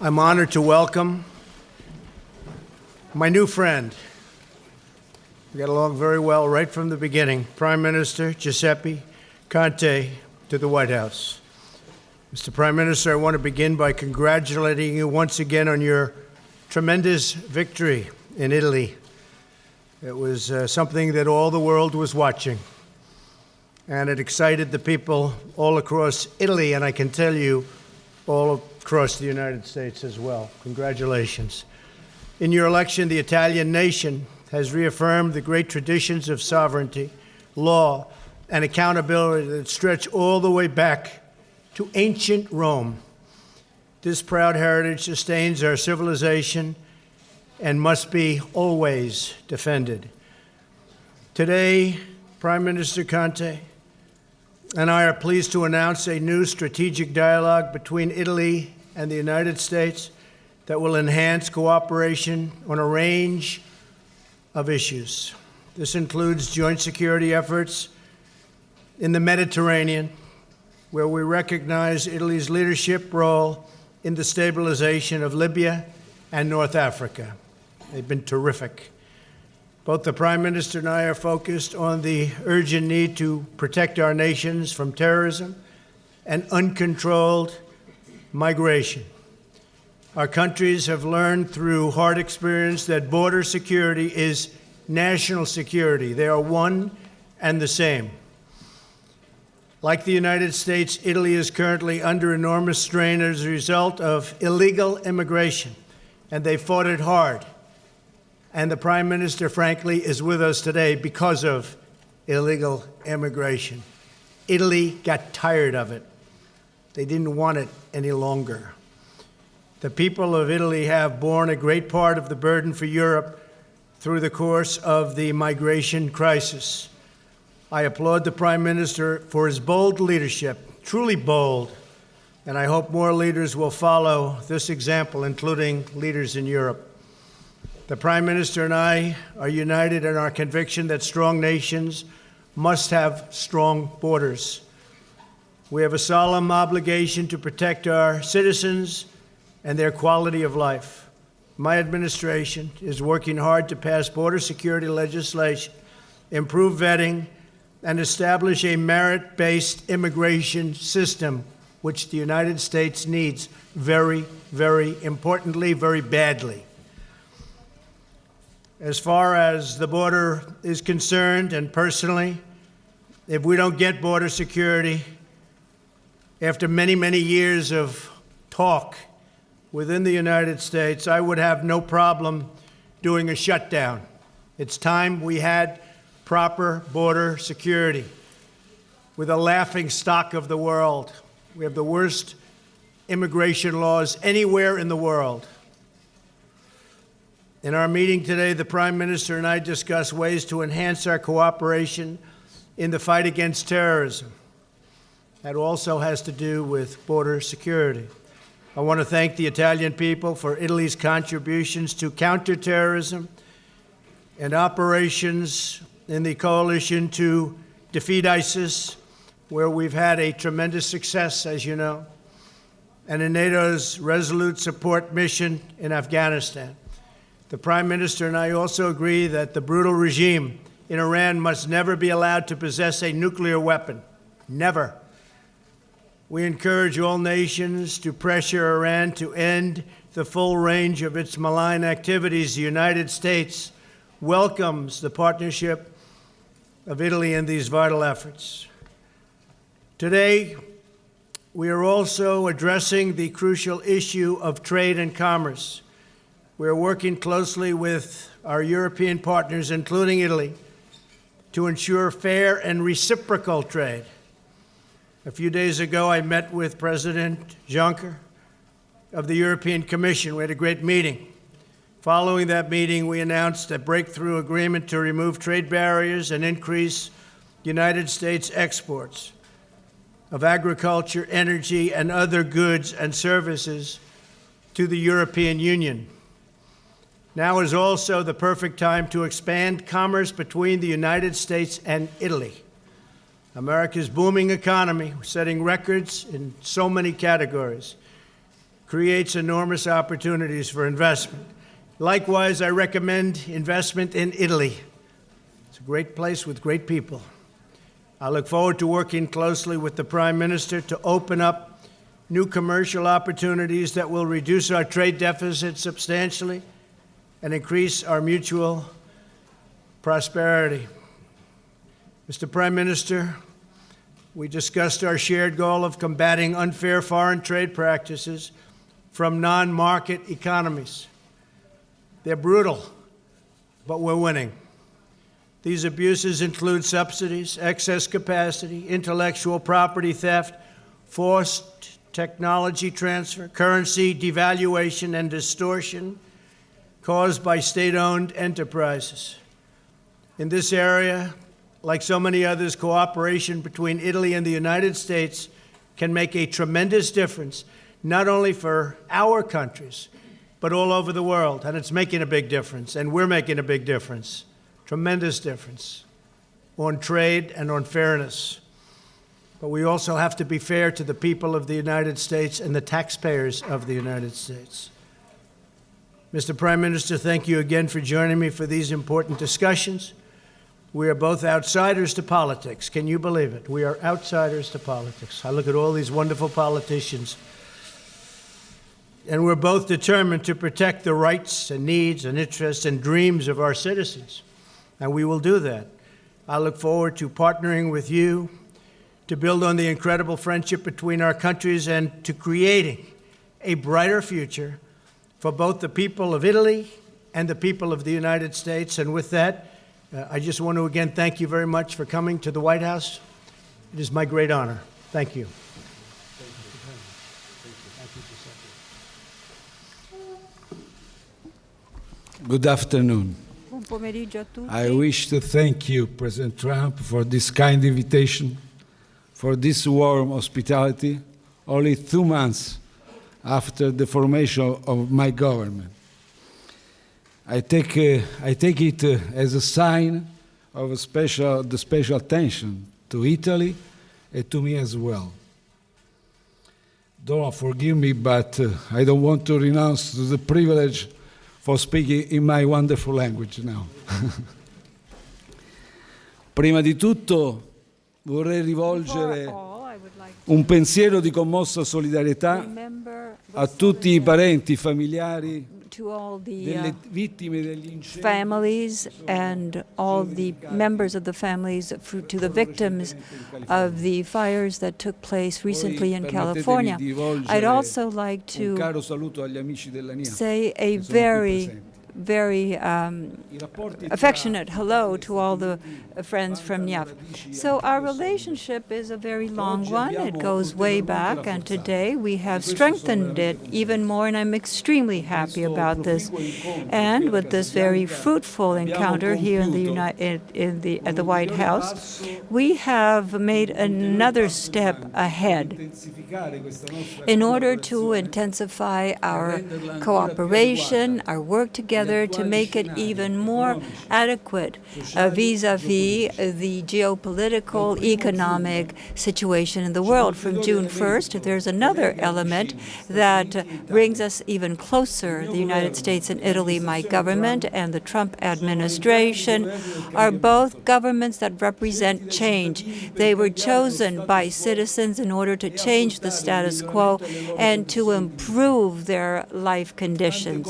I'm honored to welcome my new friend. We got along very well right from the beginning, Prime Minister Giuseppe Conte, to the White House. Mr. Prime Minister, I want to begin by congratulating you once again on your tremendous victory in Italy. It was something that all the world was watching, and it excited the people all across Italy, and I can tell you, all across the United States as well. Congratulations. In your election, the Italian nation has reaffirmed the great traditions of sovereignty, law, and accountability that stretch all the way back to ancient Rome. This proud heritage sustains our civilization and must be always defended. Today, Prime Minister Conte and I are pleased to announce a new strategic dialogue between Italy and the United States that will enhance cooperation on a range of issues. This includes joint security efforts in the Mediterranean, where we recognize Italy's leadership role in the stabilization of Libya and North Africa. They've been terrific. Both the Prime Minister and I are focused on the urgent need to protect our nations from terrorism and uncontrolled migration. Our countries have learned through hard experience that border security is national security. They are one and the same. Like the United States, Italy is currently under enormous strain as a result of illegal immigration, and they fought it hard. And the Prime Minister, frankly, is with us today because of illegal immigration. Italy got tired of it. They didn't want it any longer. The people of Italy have borne a great part of the burden for Europe through the course of the migration crisis. I applaud the Prime Minister for his bold leadership, truly bold, and I hope more leaders will follow this example, including leaders in Europe. The Prime Minister and I are united in our conviction that strong nations must have strong borders. We have a solemn obligation to protect our citizens and their quality of life. My administration is working hard to pass border security legislation, improve vetting, and establish a merit-based immigration system, which the United States needs very, very importantly, very badly. As far as the border is concerned, and personally, if we don't get border security, after many, many years of talk within the United States, I would have no problem doing a shutdown. It's time we had proper border security. We're the laughing stock of the world. We have the worst immigration laws anywhere in the world. In our meeting today, the Prime Minister and I discussed ways to enhance our cooperation in the fight against terrorism. That also has to do with border security. I want to thank the Italian people for Italy's contributions to counterterrorism and operations in the coalition to defeat ISIS, where we've had a tremendous success, as you know, and in NATO's resolute support mission in Afghanistan. The Prime Minister and I also agree that the brutal regime in Iran must never be allowed to possess a nuclear weapon. Never. We encourage all nations to pressure Iran to end the full range of its malign activities. The United States welcomes the partnership of Italy in these vital efforts. Today, we are also addressing the crucial issue of trade and commerce. We are working closely with our European partners, including Italy, to ensure fair and reciprocal trade. A few days ago, I met with President Juncker of the European Commission. We had a great meeting. Following that meeting, we announced a breakthrough agreement to remove trade barriers and increase United States exports of agriculture, energy, and other goods and services to the European Union. Now is also the perfect time to expand commerce between the United States and Italy. America's booming economy, setting records in so many categories, creates enormous opportunities for investment. Likewise, I recommend investment in Italy. It's a great place with great people. I look forward to working closely with the Prime Minister to open up new commercial opportunities that will reduce our trade deficit substantially and increase our mutual prosperity. Mr. Prime Minister, we discussed our shared goal of combating unfair foreign trade practices from non-market economies. They're brutal, but we're winning. These abuses include subsidies, excess capacity, intellectual property theft, forced technology transfer, currency devaluation, and distortion caused by state-owned enterprises. In this area, like so many others, cooperation between Italy and the United States can make a tremendous difference, not only for our countries, but all over the world. And it's making a big difference, and we're making a big difference, tremendous difference on trade and on fairness. But we also have to be fair to the people of the United States and the taxpayers of the United States. Mr. Prime Minister, thank you again for joining me for these important discussions. We are both outsiders to politics. Can you believe it? We are outsiders to politics. I look at all these wonderful politicians, and we're both determined to protect the rights and needs and interests and dreams of our citizens, and we will do that. I look forward to partnering with you to build on the incredible friendship between our countries and to creating a brighter future for both the people of Italy and the people of the United States. And with that, I just want to again thank you very much for coming to the White House. It is my great honor. Thank you. Good afternoon. Buon pomeriggio a tutti. I wish to thank you, President Trump, for this kind invitation, for this warm hospitality, only 2 months after the formation of my government. I take it as a sign of the special attention to Italy and to me as well. Don't forgive me, but I don't want to renounce the privilege for speaking in my wonderful language now. Prima di tutto vorrei rivolgere un pensiero di commossa solidarietà a tutti i parenti, familiari to all delle the vittime degli incendi families and all the members of the families, to the victims of the fires that took place recently in California. I'd also like un to caro saluto agli amici della NIA say a che sono qui very presenti. I rapporti tra affectionate hello to all the friends from NIAF. So our relationship is a very long one. It goes way back, and today we have strengthened it even more, and I'm extremely happy about this. And with this very fruitful encounter here in at the White House, we have made another step ahead in order to intensify our cooperation, our work together, to make it even more adequate vis-a-vis the geopolitical, economic situation in the world. From June 1st, there's another element that brings us even closer. The United States and Italy, my government, and the Trump administration are both governments that represent change. They were chosen by citizens in order to change the status quo and to improve their life conditions.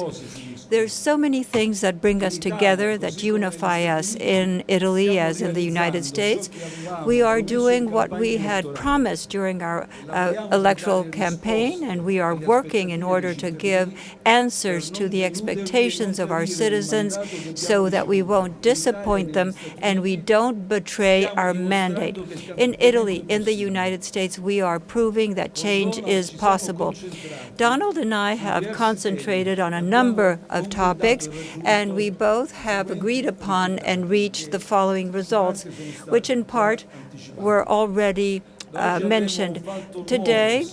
There's so many things that bring us together, that unify us in Italy as in the United States. We are doing what we had promised during our electoral campaign, and we are working in order to give answers to the expectations of our citizens so that we won't disappoint them and we don't betray our mandate. In Italy, in the United States, we are proving that change is possible. Donald and I have concentrated on a number of topics, and we both have agreed upon and reached the following results, which in part were already mentioned. Today,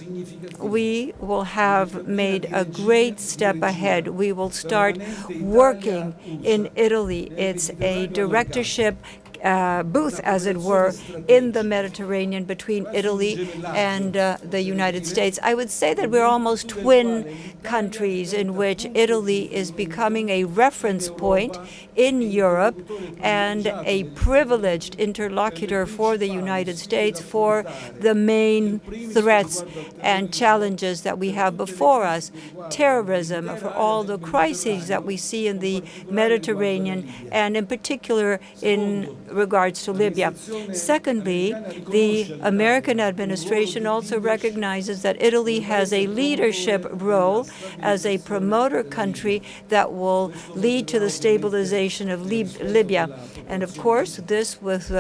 we will have made a great step ahead. We will start working in Italy. It's a directorship booth, as it were, in the Mediterranean between Italy and the United States. I would say that we're almost twin countries in which Italy is becoming a reference point in Europe and a privileged interlocutor for the United States for the main threats and challenges that we have before us, terrorism, for all the crises that we see in the Mediterranean, and in particular in regards to Libya. Secondly, the American administration also recognizes that Italy has a leadership role as a promoter country that will lead to the stabilization of Libya. And of course, this with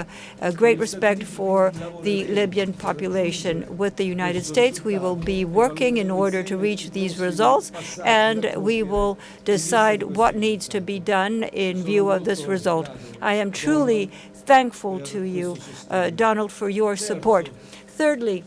a great respect for the Libyan population. With the United States, we will be working in order to reach these results, and we will decide what needs to be done in view of this result. I am truly thankful to you, Donald, for your support. Thirdly,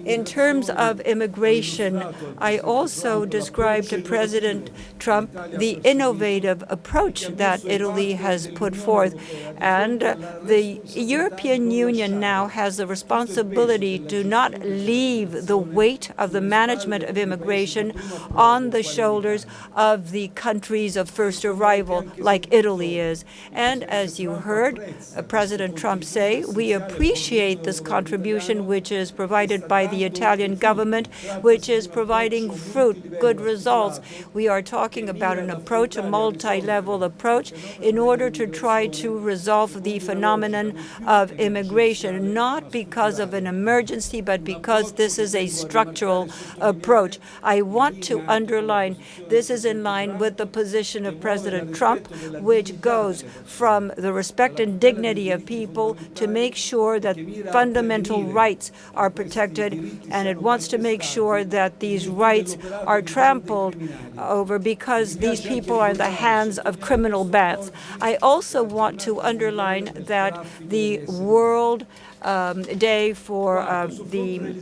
in terms of immigration, I also described to President Trump the innovative approach that Italy has put forth. And the European Union now has the responsibility to not leave the weight of the management of immigration on the shoulders of the countries of first arrival, like Italy is. And as you heard President Trump say, we appreciate this contribution which is provided by the Italian government, which is providing fruit, good results. We are talking about an approach, a multi-level approach, in order to try to resolve the phenomenon of immigration, not because of an emergency, but because this is a structural approach. I want to underline this is in line with the position of President Trump, which goes from the respect and dignity of people to make sure that fundamental rights are protected, and it wants to make sure that these rights are trampled over because these people are in the hands of criminal bands. I also want to underline that the World Day for the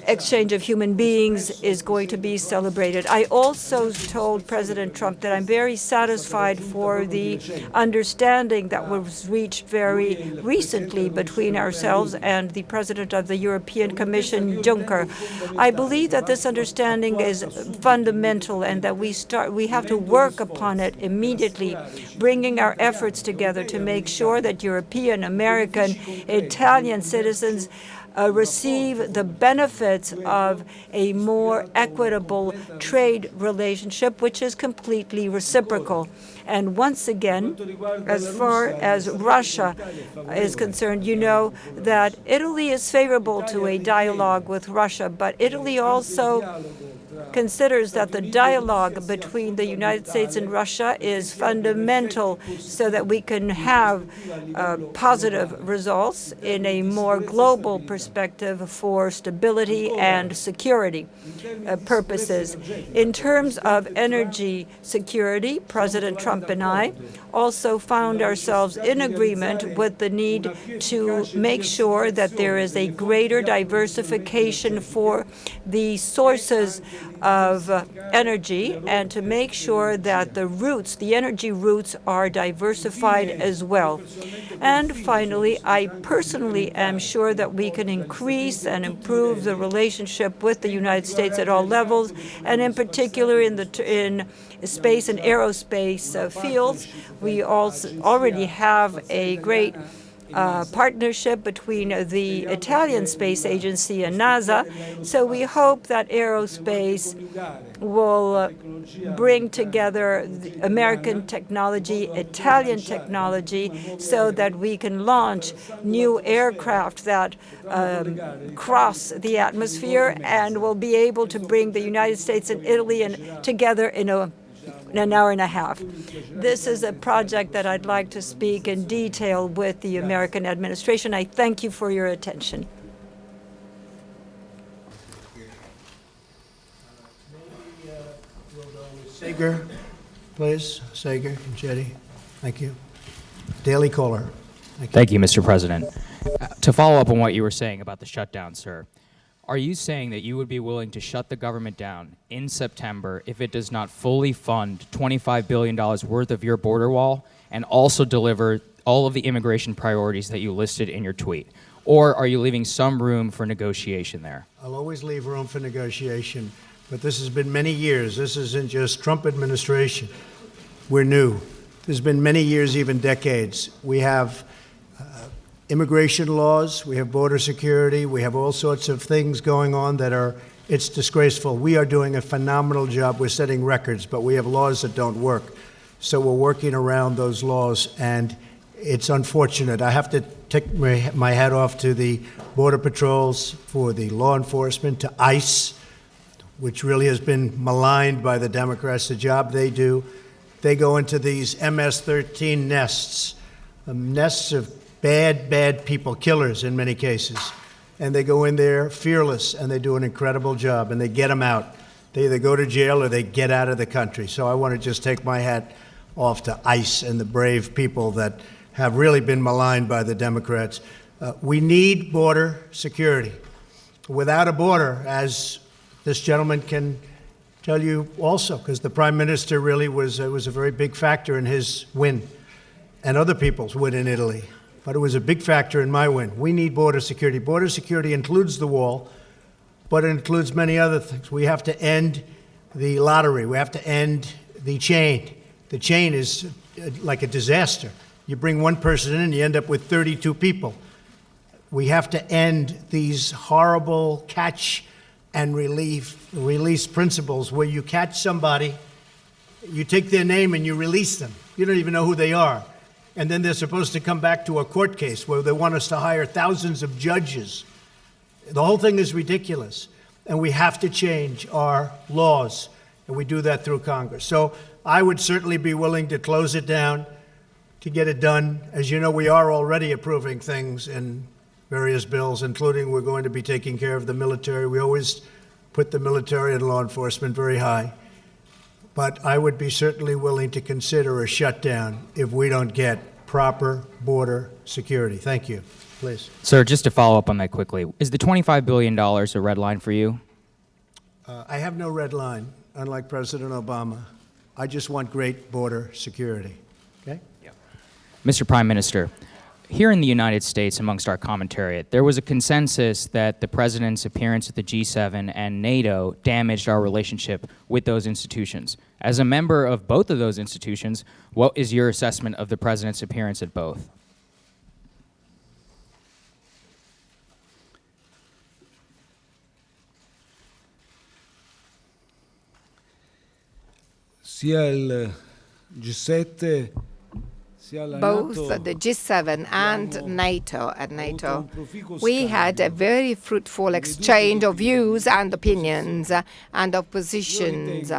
exchange of human beings is going to be celebrated. I also told President Trump that I'm very satisfied for the understanding that was reached very recently between ourselves and the President of the European Commission, Juncker. I believe that this understanding is fundamental and that we have to work upon it immediately, bringing our efforts together to make sure that European, American, Italian citizens receive the benefits of a more equitable trade relationship, which is completely reciprocal. And once again, as far as Russia is concerned, you know that Italy is favorable to a dialogue with Russia, but Italy also considers that the dialogue between the United States and Russia is fundamental so that we can have positive results in a more global perspective for stability and security purposes. In terms of energy security, President Trump and I also found ourselves in agreement with the need to make sure that there is a greater diversification for the sources of energy and to make sure that the energy routes are diversified as well. And finally, I personally am sure that we can increase and improve the relationship with the United States at all levels, and in particular in space and aerospace fields. We also already have a great partnership between the Italian Space Agency and NASA. So we hope that aerospace will bring together American technology, Italian technology, so that we can launch new aircraft that cross the atmosphere and will be able to bring the United States and Italy together in an hour and a half. This is a project that I'd like to speak in detail with the American administration. I thank you for your attention. Sager, please. Sager and Jetty. Thank you. Daily Caller. Thank you, Mr. President. To follow up on what you were saying about the shutdown, sir, are you saying that you would be willing to shut the government down in September if it does not fully fund $25 billion worth of your border wall and also deliver all of the immigration priorities that you listed in your tweet? Or are you leaving some room for negotiation there? I'll always leave room for negotiation, but this has been many years. This isn't just Trump administration. We're new. There's been many years, even decades. We have immigration laws, we have border security, we have all sorts of things going on that it's disgraceful. We are doing a phenomenal job. We're setting records, but we have laws that don't work. So we're working around those laws, and it's unfortunate. I have to take my hat off to the Border Patrols, for the law enforcement, to ICE, which really has been maligned by the Democrats, the job they do. They go into these MS-13 nests, nests of bad people, killers in many cases. And they go in there fearless, and they do an incredible job, and they get them out. They either go to jail or they get out of the country. So I want to just take my hat off to ICE and the brave people that have really been maligned by the Democrats. We need border security. Without a border, as this gentleman can tell you also, because the Prime Minister really was a very big factor in his win, and other people's win in Italy. But it was a big factor in my win. We need border security. Border security includes the wall, but it includes many other things. We have to end the lottery. We have to end the chain. The chain is like a disaster. You bring one person in and you end up with 32 people. We have to end these horrible catch and release principles where you catch somebody, you take their name and you release them. You don't even know who they are. And then they're supposed to come back to a court case where they want us to hire thousands of judges. The whole thing is ridiculous. And we have to change our laws. And we do that through Congress. So I would certainly be willing to close it down, to get it done. As you know, we are already approving things in various bills, including we're going to be taking care of the military. We always put the military and law enforcement very high. But I would be certainly willing to consider a shutdown if we don't get proper border security. Thank you. Please. Sir, just to follow up on that quickly, is the $25 billion a red line for you? I have no red line, unlike President Obama. I just want great border security. Okay? Mr. Prime Minister, here in the United States, amongst our commentariat, there was a consensus that the President's appearance at the G7 and NATO damaged our relationship with those institutions. As a member of both of those institutions, what is your assessment of the President's appearance at both? Sia il G7 sia la Both NATO the G7 and NATO, we had a very fruitful exchange of views and opinions and of positions.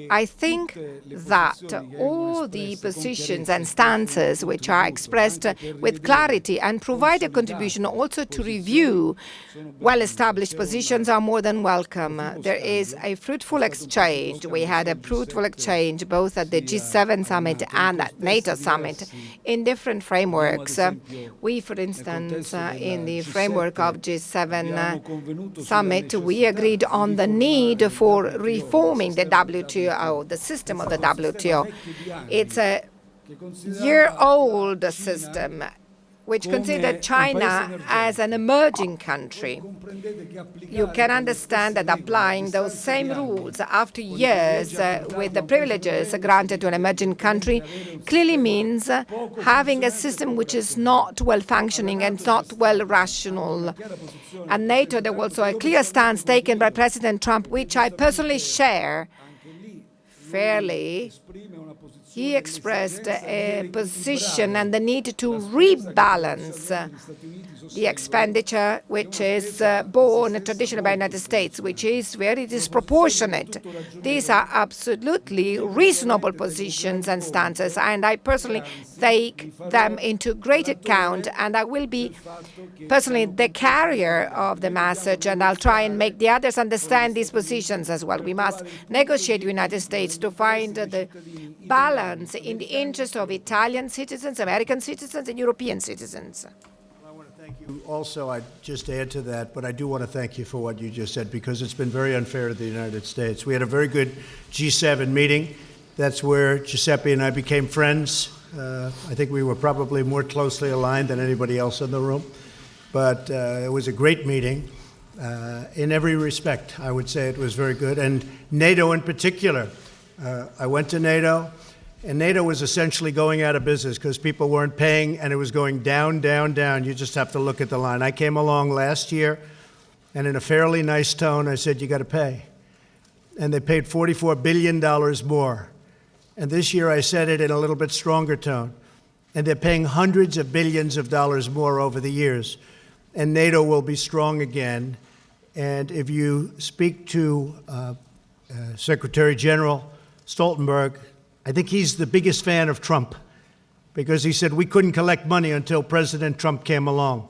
I think that all the positions and stances which are expressed with clarity and provide a contribution also to review well-established positions are more than welcome. There is a fruitful exchange. We had a fruitful exchange both at the G7 summit and at NATO summit in different frameworks. We, for instance, in the framework of G7 summit, we agreed on the need for reforming the WTO, the system of the WTO. It's a year-old system which considered China as an emerging country. You can understand that applying those same rules after years with the privileges granted to an emerging country clearly means having a system which is not well-functioning and not well-rational. At NATO, there was also a clear stance taken by President Trump, which I personally share fairly. He expressed a position and the need to rebalance the expenditure which is borne traditionally by the United States, which is very disproportionate. These are absolutely reasonable positions and stances, and I personally take them into great account, and I will be personally the carrier of the message, and I'll try and make the others understand these positions as well. We must negotiate with the United States to find the balance in the interest of Italian citizens, American citizens, and European citizens. I want to thank you. Also, I'd just add to that, but I do want to thank you for what you just said, because it's been very unfair to the United States. We had a very good G7 meeting. That's where Giuseppe and I became friends. I think we were probably more closely aligned than anybody else in the room. But it was a great meeting. In every respect, I would say it was very good. And NATO in particular. I went to NATO, and NATO was essentially going out of business because people weren't paying, and it was going down, down, down. You just have to look at the line. I came along last year, and in a fairly nice tone, I said, you got to pay. And they paid $44 billion more. And this year, I said it in a little bit stronger tone. And they're paying hundreds of billions of dollars more over the years. And NATO will be strong again. And if you speak to Secretary General Stoltenberg, I think he's the biggest fan of Trump because he said we couldn't collect money until President Trump came along.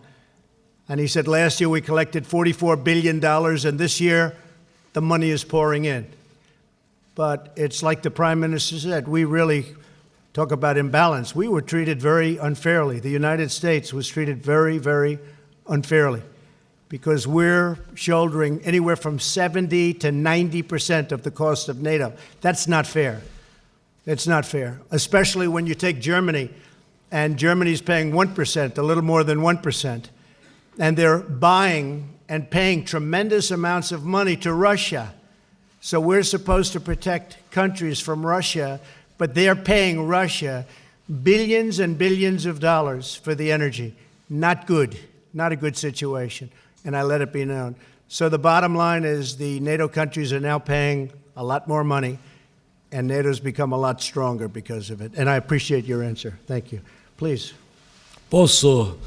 And he said last year we collected $44 billion, and this year the money is pouring in. But it's like the Prime Minister said, we really talk about imbalance. We were treated very unfairly. The United States was treated very, very unfairly because we're shouldering anywhere from 70 to 90% of the cost of NATO. That's not fair. It's not fair, especially when you take Germany, and Germany's paying 1%, a little more than 1%, and they're buying and paying tremendous amounts of money to Russia. So we're supposed to protect countries from Russia, but they're paying Russia billions and billions of dollars for the energy. Not good, not a good situation, and I let it be known. So the bottom line is the NATO countries are now paying a lot more money, and NATO's become a lot stronger because of it. And I appreciate your answer. Thank you. Please. Posso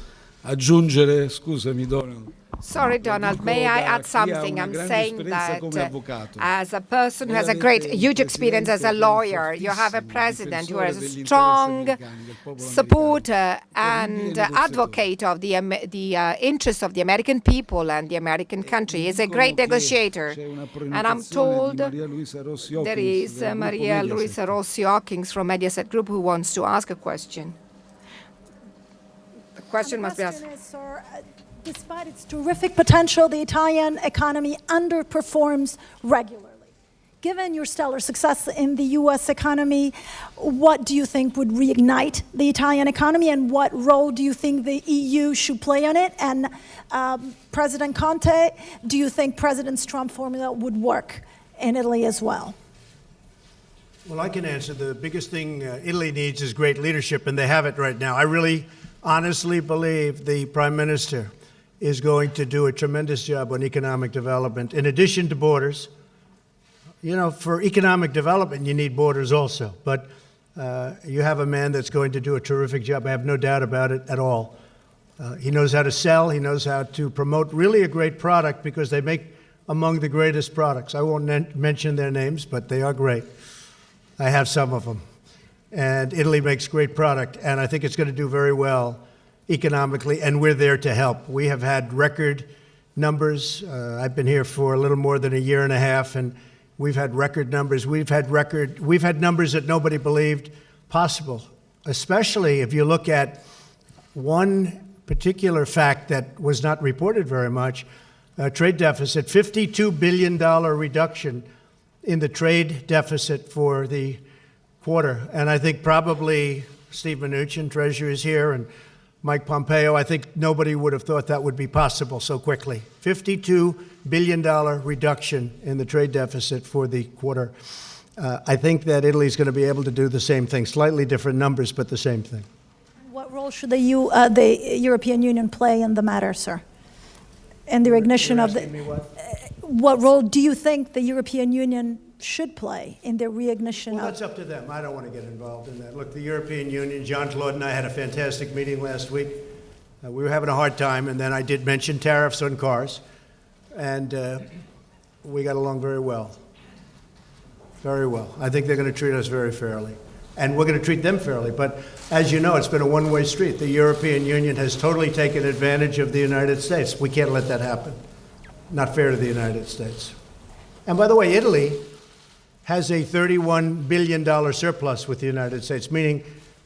aggiungere, scusami Donald. Sorry, Donald, may I add something? I'm saying that as a person who has a huge experience as a lawyer, you have a president who is a strong supporter and advocate of the interests of the American people and the American country. He's a great negotiator. And I'm told there is Maria Luisa Rossi Hawkins from Mediaset Group who wants to ask a question. The question must be asked. Despite its terrific potential, the Italian economy underperforms regularly. Given your stellar success in the U.S. economy, what do you think would reignite the Italian economy, and what role do you think the EU should play on it? And President Conte, do you think President Trump's formula would work in Italy as well? Well, I can answer. The biggest thing Italy needs is great leadership, and they have it right now. I really honestly believe the Prime Minister is going to do a tremendous job on economic development. In addition to borders, you know, for economic development, you need borders also. But you have a man that's going to do a terrific job. I have no doubt about it at all. He knows how to sell. He knows how to promote really a great product because they make among the greatest products. I won't mention their names, but they are great. I have some of them. And Italy makes great product, and I think it's going to do very well economically, and we're there to help. We have had record numbers. I've been here for a little more than a year and a half, and we've had record numbers. We've had numbers that nobody believed possible, especially if you look at one particular fact that was not reported very much, trade deficit, $52 billion reduction in the trade deficit for the quarter. And I think probably Steve Mnuchin, Treasurer, is here, and Mike Pompeo, I think nobody would have thought that would be possible so quickly. $52 billion reduction in the trade deficit for the quarter. I think that Italy's going to be able to do the same thing, slightly different numbers, but the same thing. What role should the European Union play in the matter, sir? In the recognition of the... What role do you think the European Union should play in the reignition Well, that's up to them. I don't want to get involved in that. Look, the European Union, Jean-Claude and I had a fantastic meeting last week. We were having a hard time, and then I did mention tariffs on cars, and we got along very well. Very well. I think they're going to treat us very fairly, and we're going to treat them fairly. But as you know, it's been a one-way street. The European Union has totally taken advantage of the United States. We can't let that happen. Not fair to the United States. And by the way, Italy has a $31 billion surplus with the United States, meaning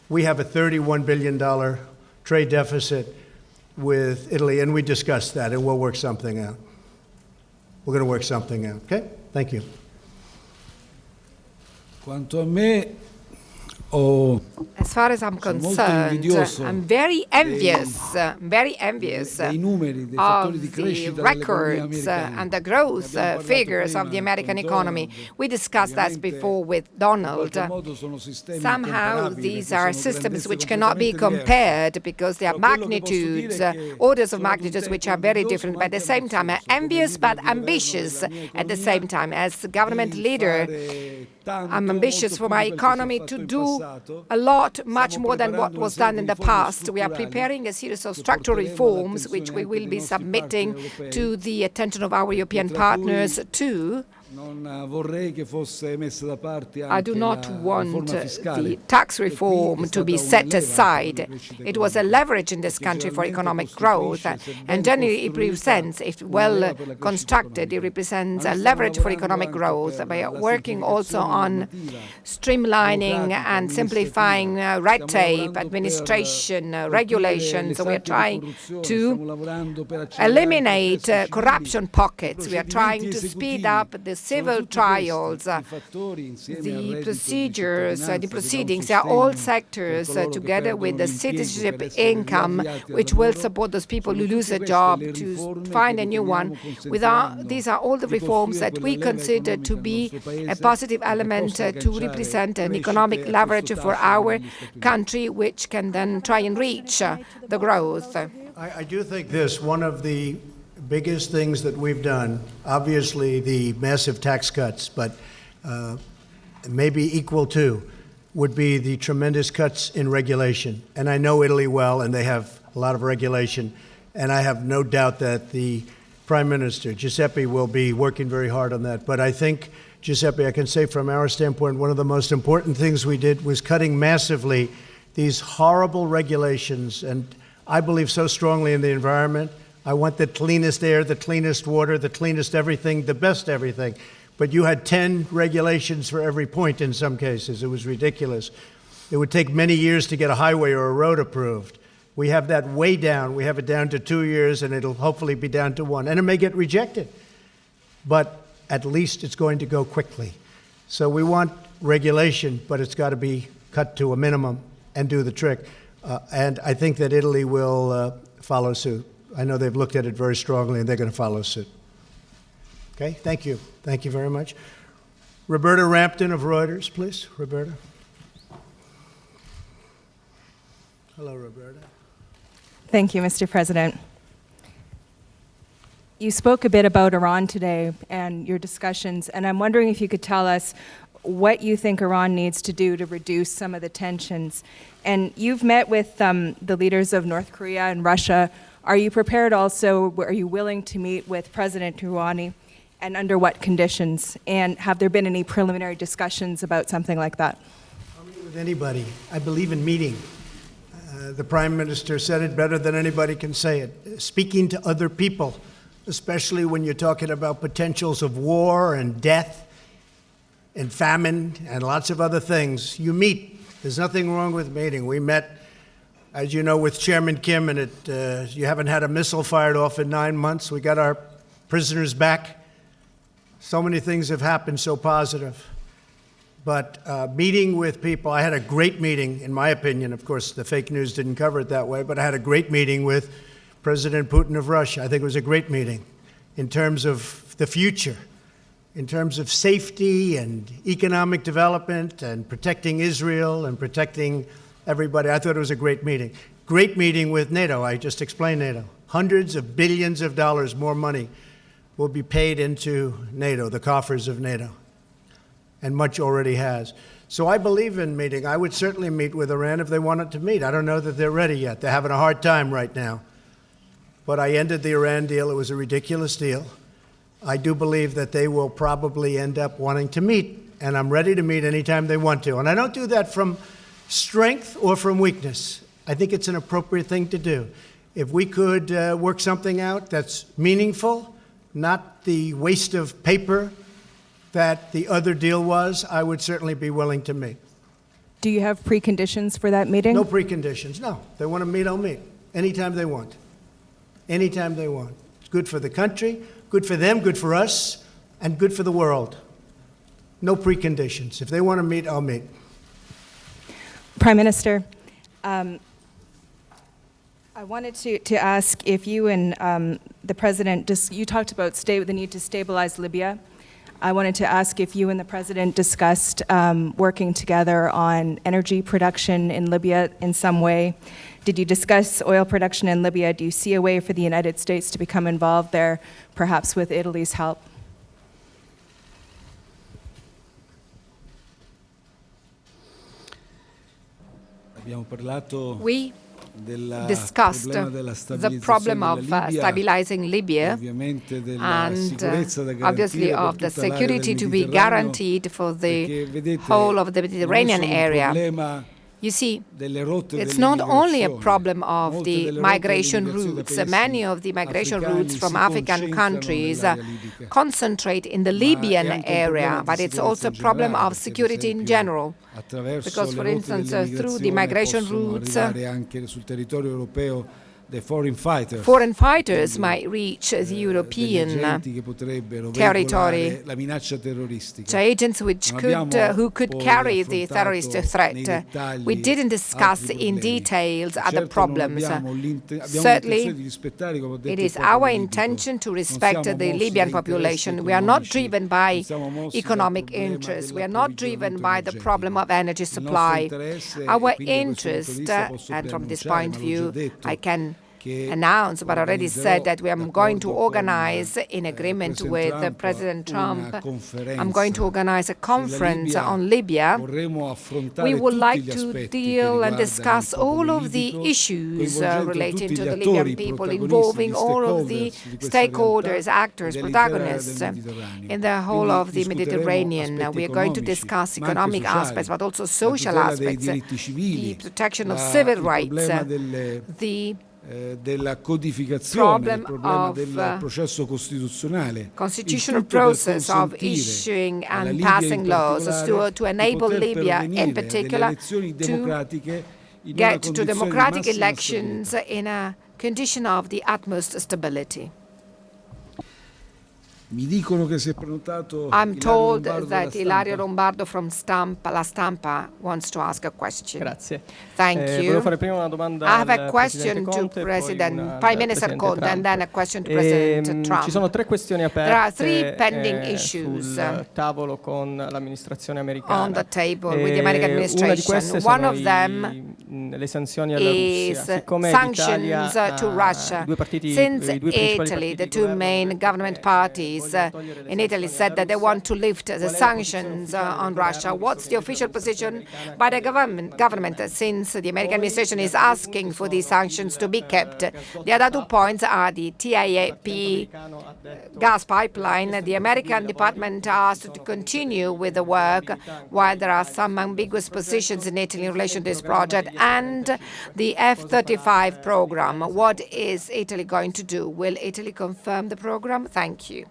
we have a $31 billion trade deficit with Italy, and we discussed that, and we'll work something out. We're going to work something out, okay? Thank you. Quanto a me, ho As far as I'm Sono molto concerned, invidioso I'm very envious dei numeri, dei fattori of di the crescita dell'economia records americana. and the growth Ne abbiamo parlato figures prima of the American con economy. Donald. We discussed that Ovviamente, before with in Donald. qualche modo sono sistemi Somehow, incomparabili, these perché are sono systems grandezze which cannot be completamente diverse. compared because they are Però quello che posso dire magnitudes, è che orders of sono magnitudes which are contento, very invidioso, different, ma but at the anche same time ambizioso, come envious leader but di governo ambitious della mia at the economia, same time. As government di leader, fare tanto, I'm ambitious molto for più my di quel che si è economy fatto to in do passato. a lot, much Stiamo more than what preparando was una done serie in di the riforme past. We are strutturali preparing a series of che structural porteremo reforms which we all'attenzione will anche be dei nostri submitting partner europei, to the attention of our European tra cui partners too. Non vorrei che fosse messa da parte I do anche not la want riforma fiscale. the tax che qui è reform to be stata set una leva anche per la aside. crescita It was a economica, leverage in this perché country for generalmente economic growth, costituisce, se ben and generally it costruita, represents, if una well leva per la crescita constructed, it economica. represents Ma a noi stiamo leverage for lavorando economic anche growth. per We are la working also semplificazione on normativa, streamlining burocratica, and simplifying amministrativa. red Stiamo tape, lavorando per administration, colpire regulations. le So we are sacche di trying corruzione, to stiamo lavorando per accelerare i eliminate processi civili, corruption pockets. We are trying procedimenti to speed esecutivi. up the Sono civil tutti questi trials, i fattori insieme al the reddito di procedures, cittadinanza the che dà un proceedings. They are all sostegno sectors per coloro che together perdono with the l'impiego, per citizenship essere income, riavviati al which will lavoro. support those people Sono who lose tutte a job queste le to riforme find che a new one. riteniamo These are all the consentiranno reforms di that costruire we quella leva consider to economica be nel nostro paese a positive che element possa to agganciare represent an crescita economic a questo leverage for tasso our negli Stati Uniti. country, which can then try and reach the growth. I do think this, one of the biggest things that we've done, obviously the massive tax cuts, but maybe equal to, would be the tremendous cuts in regulation. And I know Italy well, and they have a lot of regulation. And I have no doubt that the Prime Minister, Giuseppe, will be working very hard on that. But I think, Giuseppe, I can say from our standpoint, one of the most important things we did was cutting massively these horrible regulations. And I believe so strongly in the environment. I want the cleanest air, the cleanest water, the cleanest everything, the best everything. But you had 10 regulations for every point in some cases. It was ridiculous. It would take many years to get a highway or a road approved. We have that way down. We have it down to 2 years, and it'll hopefully be down to 1. And it may get rejected, but at least it's going to go quickly. So we want regulation, but it's got to be cut to a minimum and do the trick. And I think that Italy will follow suit. I know they've looked at it very strongly, and they're going to follow suit. Okay, thank you. Thank you very much. Roberta Rampton of Reuters, please. Roberta. Hello, Roberta. Thank you, Mr. President. You spoke a bit about Iran today and your discussions, and I'm wondering if you could tell us what you think Iran needs to do to reduce some of the tensions. And you've met with the leaders of North Korea and Russia. Are you prepared also, are you willing to meet with President Rouhani, and under what conditions? And have there been any preliminary discussions about something like that? I'll meet with anybody. I believe in meeting. The Prime Minister said it better than anybody can say it. Speaking to other people, especially when you're talking about potentials of war and death and famine and lots of other things, you meet. There's nothing wrong with meeting. We met, as you know, with Chairman Kim, and you haven't had a missile fired off in 9 months. We got our prisoners back. So many things have happened so positive. But meeting with people, I had a great meeting, in my opinion. Of course, the fake news didn't cover it that way, but I had a great meeting with President Putin of Russia. I think it was a great meeting in terms of the future, in terms of safety and economic development and protecting Israel and protecting everybody. I thought it was a great meeting. Great meeting with NATO. I just explained NATO. Hundreds of billions of dollars more money will be paid into NATO, the coffers of NATO, and much already has. So I believe in meeting. I would certainly meet with Iran if they wanted to meet. I don't know that they're ready yet. They're having a hard time right now. But I ended the Iran deal. It was a ridiculous deal. I do believe that they will probably end up wanting to meet, and I'm ready to meet anytime they want to. And I don't do that from strength or from weakness. I think it's an appropriate thing to do. If we could work something out that's meaningful, not the waste of paper that the other deal was, I would certainly be willing to meet. Do you have preconditions for that meeting? No preconditions, no. They want to meet, I'll meet. Anytime they want. Anytime they want. It's good for the country, good for them, good for us, and good for the world. No preconditions. If they want to meet, I'll meet. Prime Minister, I wanted to ask if you and the President, you talked about the need to stabilize Libya. I wanted to ask if you and the President discussed working together on energy production in Libya in some way. Did you discuss oil production in Libya? Do you see a way for the United States to become involved there, perhaps with Italy's help? We discussed the problem of stabilizing Libya and obviously of the security to be guaranteed for the whole of the Mediterranean area. You see, it's not only a problem of the migration routes. Many of the migration routes from African countries concentrate in the Libyan area, but it's also a problem of security in general. Because, for instance, through the migration routes, the foreign fighters might reach the European territory, agents who could carry the terrorist threat. We didn't discuss in details other problems. Certainly, it is our intention to respect the Libyan population. We are not driven by economic interests. We are not driven by the problem of energy supply. Our interest, and from this point of view, I can announced, but already said that we are going to organize, in agreement with President Trump, I'm going to organize a conference on Libya. We would like to deal and discuss all of the issues relating to the Libyan people, involving all of the stakeholders, actors, protagonists in the whole of the Mediterranean. We are going to discuss economic aspects, but also social aspects, the protection of civil rights, the della codificazione, il problema del processo costituzionale, constitutional process of issuing and passing laws to enable Libya in particular to get to democratic elections in a condition of the utmost stability. I'm told that Ilario Lombardo from La Stampa wants to ask a question. Grazie. Thank you. I have a question to Prime Minister Conte and then a question to President Trump. Ci sono tre questioni aperte. There are three pending issues sul tavolo con l'amministrazione americana. On the table with the American administration. One of them le sanzioni alla is Russia. sanctions to Russia. Since Italy, the two main government parties in Italy said that they want to lift the sanctions on Russia. What's the official position by the government since the American administration is asking for these sanctions to be kept? The other 2 points are the TAP gas pipeline. The American department asked to continue with the work while there are some ambiguous positions in Italy in relation to this project, and the F-35 program. What is Italy going to do? Will Italy confirm the program? Thank you.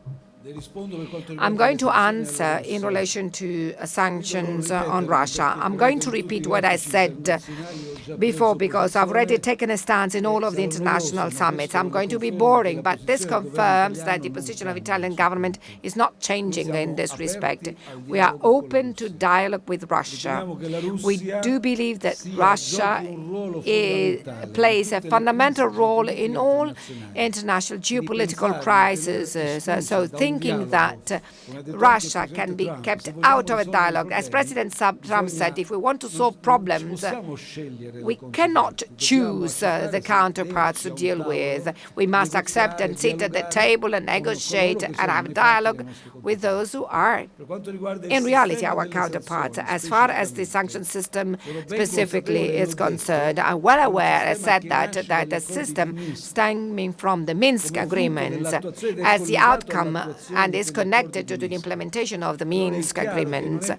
I'm going to answer in relation to sanctions on Russia. I'm going to repeat what I said before because I've already taken a stance in all of the international summits. I'm going to be boring, but this confirms that the position of the Italian government is not changing in this respect. We are open to dialogue with Russia. We do believe that Russia plays a fundamental role in all international geopolitical crises. So thinking that Russia can be kept out of a dialogue. As President Trump said, if we want to solve problems, we cannot choose the counterparts to deal with. We must accept and sit at the table and negotiate and have dialogue with those who are, in reality, our counterparts. As far as the sanction system specifically is concerned, I'm well aware, I said that the system stemming from the Minsk agreements as the outcome and is connected to the implementation of the Minsk agreements.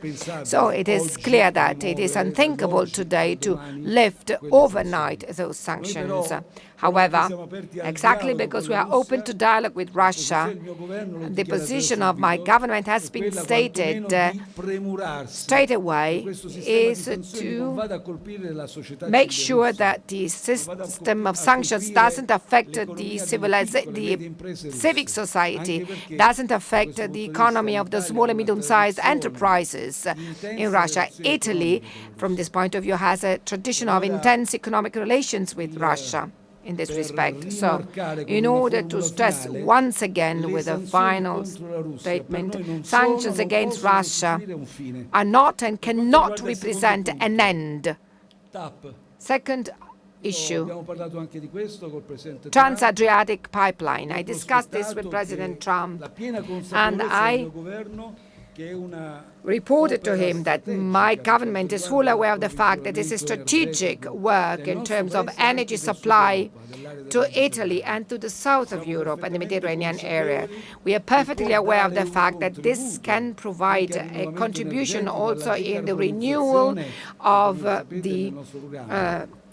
So it is clear that it is unthinkable today to lift overnight those sanctions. However, exactly because we are open to dialogue with Russia, the position of my government has been stated straight away is to make sure that the system of sanctions doesn't affect the civic society, doesn't doesn't affect the economy of the small and medium-sized enterprises in Russia. Italy, from this point of view, has a tradition of intense economic relations with Russia in this respect. So, in order to stress once again with a final statement, sanctions against Russia are not and cannot represent an end. Second issue, Trans-Adriatic Pipeline. I discussed this with President Trump, and I reported to him that my government is fully aware of the fact that this is strategic work in terms of energy supply to Italy and to the south of Europe and the Mediterranean area. We are perfectly aware of the fact that this can provide a contribution also in the renewal of the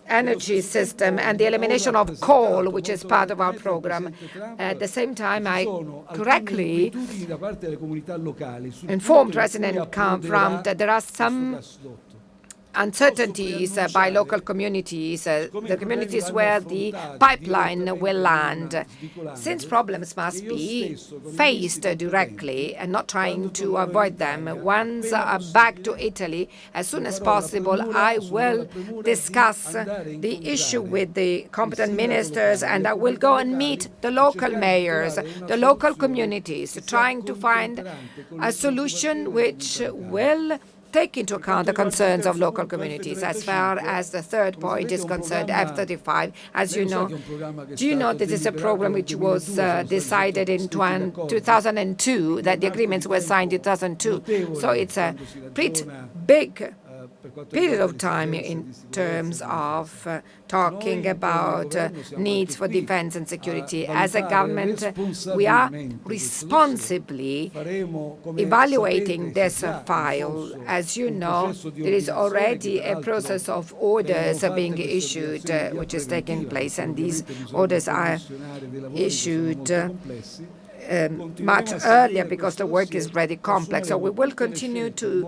energy system and the elimination of coal, which is part of our program. At the same time, I correctly informed President Trump that there are some uncertainties by local communities, the communities where the pipeline will land, since problems must be faced directly and not trying to avoid them. Once back to Italy, as soon as possible, I will discuss the issue with the competent ministers, and I will go and meet the local mayors, the local communities, trying to find a solution which will take into account the concerns of local communities. As far as the third point is concerned, F-35, as you know, do you know this is a program which was decided in 2002, that the agreements were signed in 2002. So it's a pretty big period of time in terms of talking about needs for defense and security. As a government, we are responsibly evaluating this file. As you know, there is already a process of orders being issued, which is taking place, and these orders are issued much earlier because the work is very complex. So we will continue to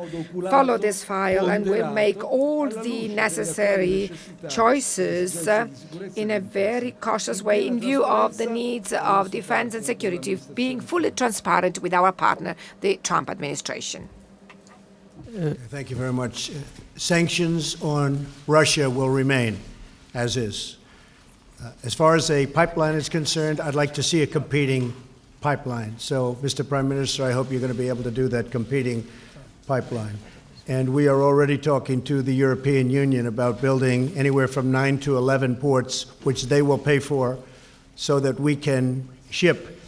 follow this file, and we'll make all the necessary choices in a very cautious way in view of the needs of defense and security, being fully transparent with our partner, the Trump administration. Thank you very much. Sanctions on Russia will remain as is. As far as a pipeline is concerned, I'd like to see a competing pipeline. So, Mr. Prime Minister, I hope you're going to be able to do that competing pipeline. And we are already talking to the European Union about building anywhere from 9 to 11 ports, which they will pay for, so that we can ship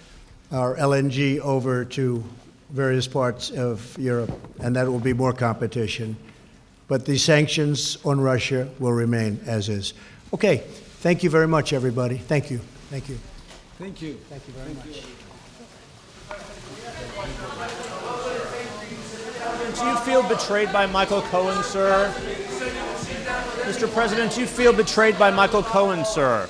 our LNG over to various parts of Europe, and that will be more competition. But the sanctions on Russia will remain as is. Okay, thank you very much, everybody. Thank you. Thank you. Thank you. Thank you very much. Do you feel betrayed by Michael Cohen, sir? Mr. President, do you feel betrayed by Michael Cohen, sir?